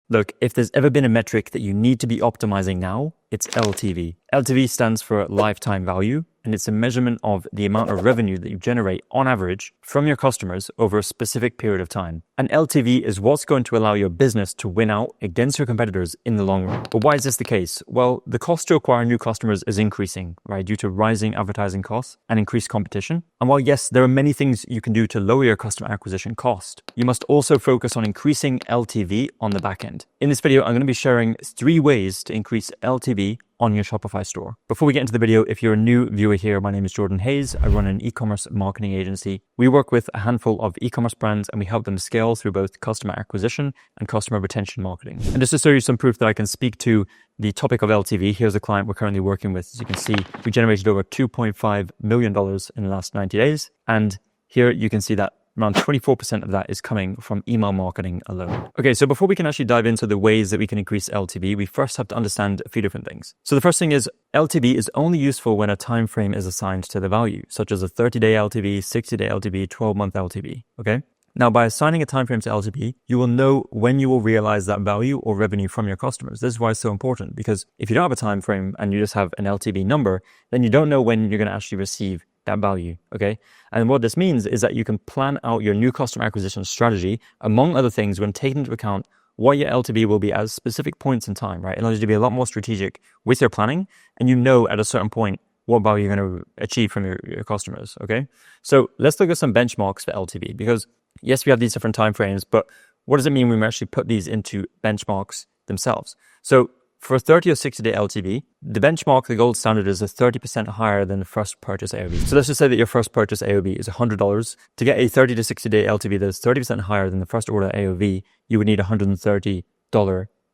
Look, if there's ever been a metric that you need to be optimizing now, it's LTV. LTV stands for lifetime value, and it's a measurement of the amount of revenue that you generate on average from your customers over a specific period of time. And LTV is what's going to allow your business to win out against your competitors in the long run. But why is this the case? Well, the cost to acquire new customers is increasing, right, due to rising advertising costs and increased competition. And while yes, there are many things you can do to lower your customer acquisition cost, you must also focus on increasing LTV on the back end. In this video, I'm going to be sharing 3 ways to increase LTV on your Shopify store. Before we get into the video, if you're a new viewer here, my name is Jordan Hayes. I run an e-commerce marketing agency. We work with a handful of e-commerce brands and we help them scale through both customer acquisition and customer retention marketing. And just to show you some proof that I can speak to the topic of LTV, here's a client we're currently working with. As you can see, we generated over $2.5 million in the last 90 days. And here you can see that around 24% of that is coming from email marketing alone. Okay, so before we can actually dive into the ways that we can increase LTV, we first have to understand a few different things. So the first thing is LTV is only useful when a time frame is assigned to the value, such as a 30-day LTV, 60-day LTV, 12-month LTV, okay? Now, by assigning a time frame to LTV, you will know when you will realize that value or revenue from your customers. This is why it's so important, because if you don't have a time frame and you just have an LTV number, then you don't know when you're going to actually receive that value, okay? And what this means is that you can plan out your new customer acquisition strategy, among other things, when taking into account what your LTV will be at specific points in time, right? It allows you to be a lot more strategic with your planning, and you know at a certain point what value you're going to achieve from your customers, okay? So let's look at some benchmarks for LTV, because yes, we have these different time frames, but what does it mean when we actually put these into benchmarks themselves? So for a 30 or 60-day LTV, the benchmark, the gold standard, is a 30% higher than the first purchase AOV. So let's just say that your first purchase AOV is $100. To get a 30 to 60-day LTV that is 30% higher than the first order AOV, you would need $130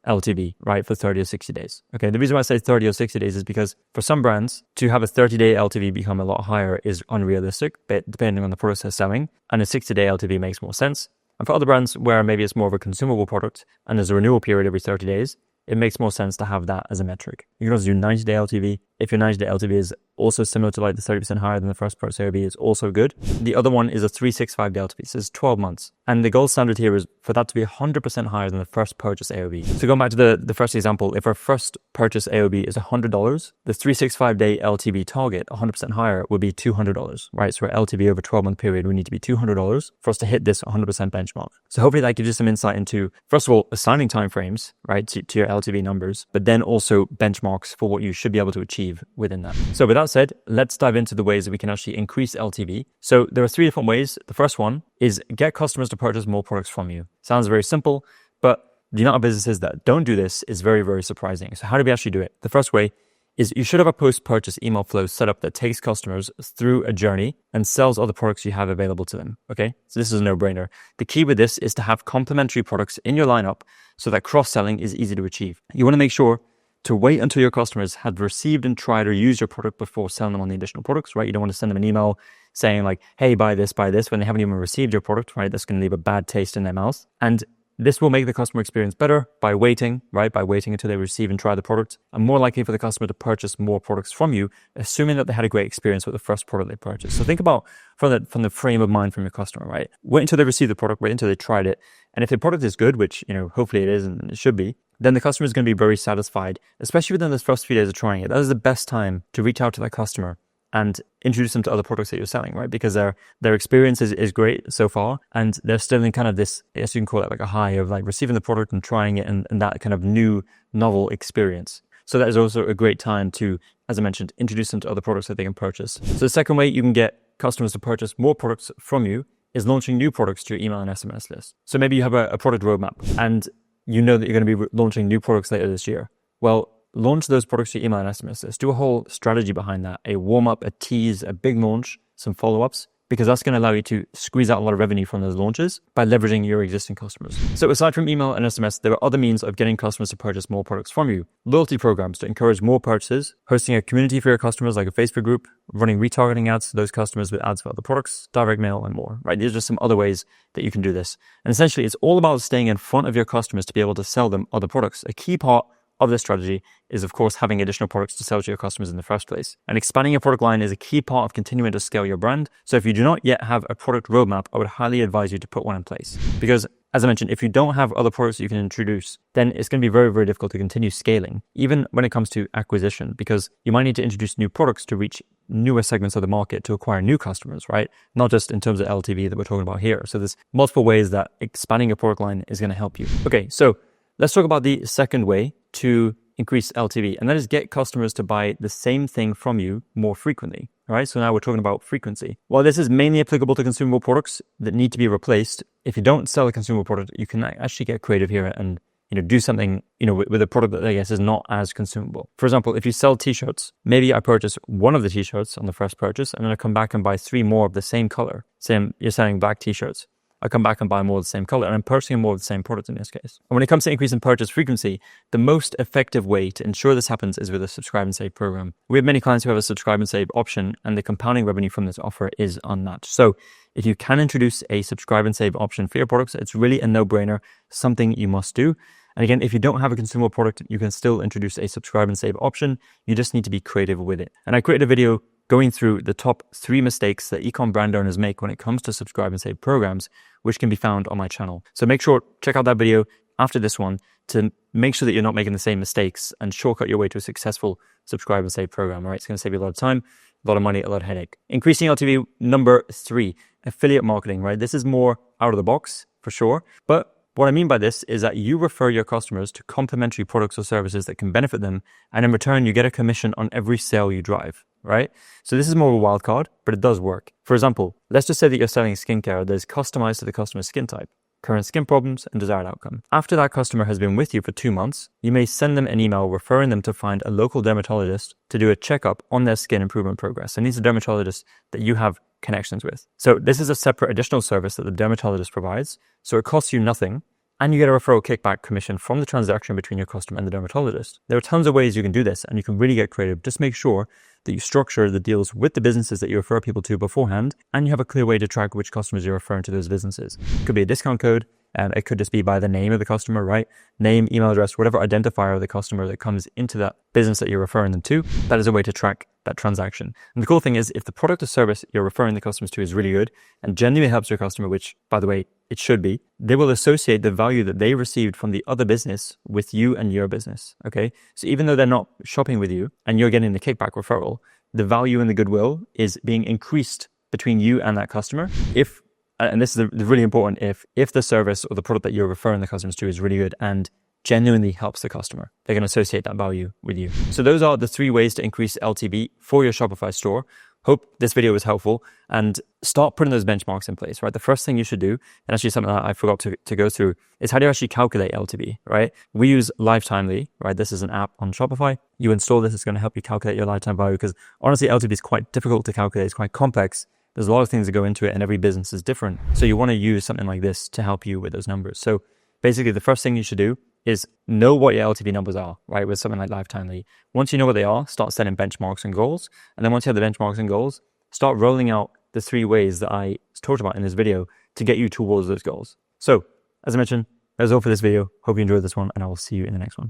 LTV, right, for 30 or 60 days. Okay, the reason why I say 30 or 60 days is because for some brands, to have a 30-day LTV become a lot higher is unrealistic, but depending on the product they're selling, and a 60-day LTV makes more sense. And for other brands where maybe it's more of a consumable product and there's a renewal period every 30 days, it makes more sense to have that as a metric. You can also do 90-day LTV. If your 90-day LTV is also similar to like the 30% higher than the first purchase AOV, it's also good. The other one is a 365-day LTV, so it's 12 months. And the gold standard here is for that to be 100% higher than the first purchase AOV. So going back to the first example, if our first purchase AOV is $100, the 365-day LTV target, 100% higher, would be $200, right? So our LTV over a 12-month period would need to be $200 for us to hit this 100% benchmark. So hopefully that gives you some insight into, first of all, assigning timeframes, right, to your LTV numbers, but then also benchmarks for what you should be able to achieve within that. So with that said, let's dive into the ways that we can actually increase LTV. So there are 3 different ways. The first one is get customers to purchase more products from you. Sounds very simple, but the amount of businesses that don't do this is very, very surprising. So how do we actually do it? The first way is you should have a post-purchase email flow set up that takes customers through a journey and sells other products you have available to them, okay? So this is a no-brainer. The key with this is to have complementary products in your lineup so that cross-selling is easy to achieve. You want to make sure to wait until your customers have received and tried or used your product before selling them on the additional products, right? You don't want to send them an email saying like, hey, buy this, when they haven't even received your product, right? That's going to leave a bad taste in their mouth. And this will make the customer experience better by waiting, right? By waiting until they receive and try the product, and more likely for the customer to purchase more products from you, assuming that they had a great experience with the first product they purchased. So think about from the frame of mind from your customer, right? Wait until they receive the product, wait until they tried it. And if the product is good, which, hopefully it is and it should be, then the customer is going to be very satisfied, especially within those first few days of trying it. That is the best time to reach out to that customer and introduce them to other products that you're selling, right? Because their experience is great so far, and they're still in kind of this, I guess you can call it like a high of like receiving the product and trying it and that kind of new, novel experience. So that is also a great time to, as I mentioned, introduce them to other products that they can purchase. So the second way you can get customers to purchase more products from you is launching new products to your email and SMS list. So maybe you have a product roadmap and you know that you're going to be launching new products later this year. Well, launch those products to your email and SMS list. Do a whole strategy behind that, a warm-up, a tease, a big launch, some follow-ups, because that's going to allow you to squeeze out a lot of revenue from those launches by leveraging your existing customers. So aside from email and SMS, there are other means of getting customers to purchase more products from you. Loyalty programs to encourage more purchases, hosting a community for your customers like a Facebook group, running retargeting ads to those customers with ads for other products, direct mail, and more, right? These are just some other ways that you can do this. And essentially, it's all about staying in front of your customers to be able to sell them other products. A key part of this strategy is, of course, having additional products to sell to your customers in the first place. And expanding your product line is a key part of continuing to scale your brand. So if you do not yet have a product roadmap, I would highly advise you to put one in place. Because as I mentioned, if you don't have other products that you can introduce, then it's going to be very, very difficult to continue scaling, even when it comes to acquisition, because you might need to introduce new products to reach newer segments of the market to acquire new customers, right? Not just in terms of LTV that we're talking about here. So there's multiple ways that expanding your product line is going to help you. Okay, so let's talk about the second way to increase LTV, and that is get customers to buy the same thing from you more frequently. All right, so now we're talking about frequency. While this is mainly applicable to consumable products that need to be replaced, if you don't sell a consumable product, you can actually get creative here and do something with a product that I guess is not as consumable. For example, if you sell t-shirts, maybe I purchase one of the t-shirts on the first purchase, and then I come back and buy 3 more of the same color. Say you're selling black t-shirts. I come back and buy more of the same color, and I'm purchasing more of the same product in this case. And when it comes to increasing purchase frequency, the most effective way to ensure this happens is with a subscribe and save program. We have many clients who have a subscribe and save option, and the compounding revenue from this offer is unmatched. So if you can introduce a subscribe and save option for your products, it's really a no-brainer, something you must do. And again, if you don't have a consumable product, you can still introduce a subscribe and save option. You just need to be creative with it. And I created a video going through the top 3 mistakes that Ecom brand owners make when it comes to subscribe and save programs, which can be found on my channel. So make sure, check out that video after this one to make sure that you're not making the same mistakes and shortcut your way to a successful subscribe and save program. All right, it's going to save you a lot of time, a lot of money, a lot of headache. Increasing LTV, number 3, affiliate marketing, right? This is more out of the box for sure. But what I mean by this is that you refer your customers to complementary products or services that can benefit them, and in return, you get a commission on every sale you drive, right? So this is more of a wild card, but it does work. For example, let's just say that you're selling skincare that is customized to the customer's skin type, current skin problems, and desired outcome. After that customer has been with you for 2 months, you may send them an email referring them to find a local dermatologist to do a checkup on their skin improvement progress. And these are dermatologists that you have connections with. So this is a separate additional service that the dermatologist provides. So it costs you nothing, and you get a referral kickback commission from the transaction between your customer and the dermatologist. There are tons of ways you can do this, and you can really get creative. Just make sure that you structure the deals with the businesses that you refer people to beforehand, and you have a clear way to track which customers you're referring to those businesses. It could be a discount code, and it could just be by the name of the customer, right? Name, email address, whatever identifier of the customer that comes into that business that you're referring them to. That is a way to track that transaction. And the cool thing is, if the product or service you're referring the customers to is really good and genuinely helps your customer, which, by the way, it should be, they will associate the value that they received from the other business with you and your business, okay? So even though they're not shopping with you and you're getting the kickback referral, the value and the goodwill is being increased between you and that customer. If, and this is really important, if the service or the product that you're referring the customers to is really good and genuinely helps the customer, they're going to associate that value with you. So those are the 3 ways to increase LTV for your Shopify store. Hope this video was helpful, and start putting those benchmarks in place, right? The first thing you should do, and actually something that I forgot to go through, is how do you actually calculate LTV, right? We use Lifetimely, right? This is an app on Shopify. You install this, it's going to help you calculate your lifetime value, because honestly, LTV is quite difficult to calculate. It's quite complex. There's a lot of things that go into it, and every business is different. So you want to use something like this to help you with those numbers. So basically, the first thing you should do is know what your LTV numbers are, right? With something like Lifetimely. Once you know what they are, start setting benchmarks and goals. And then once you have the benchmarks and goals, start rolling out the 3 ways that I talked about in this video to get you towards those goals. So, as I mentioned, that's all for this video. Hope you enjoyed this one, and I will see you in the next one.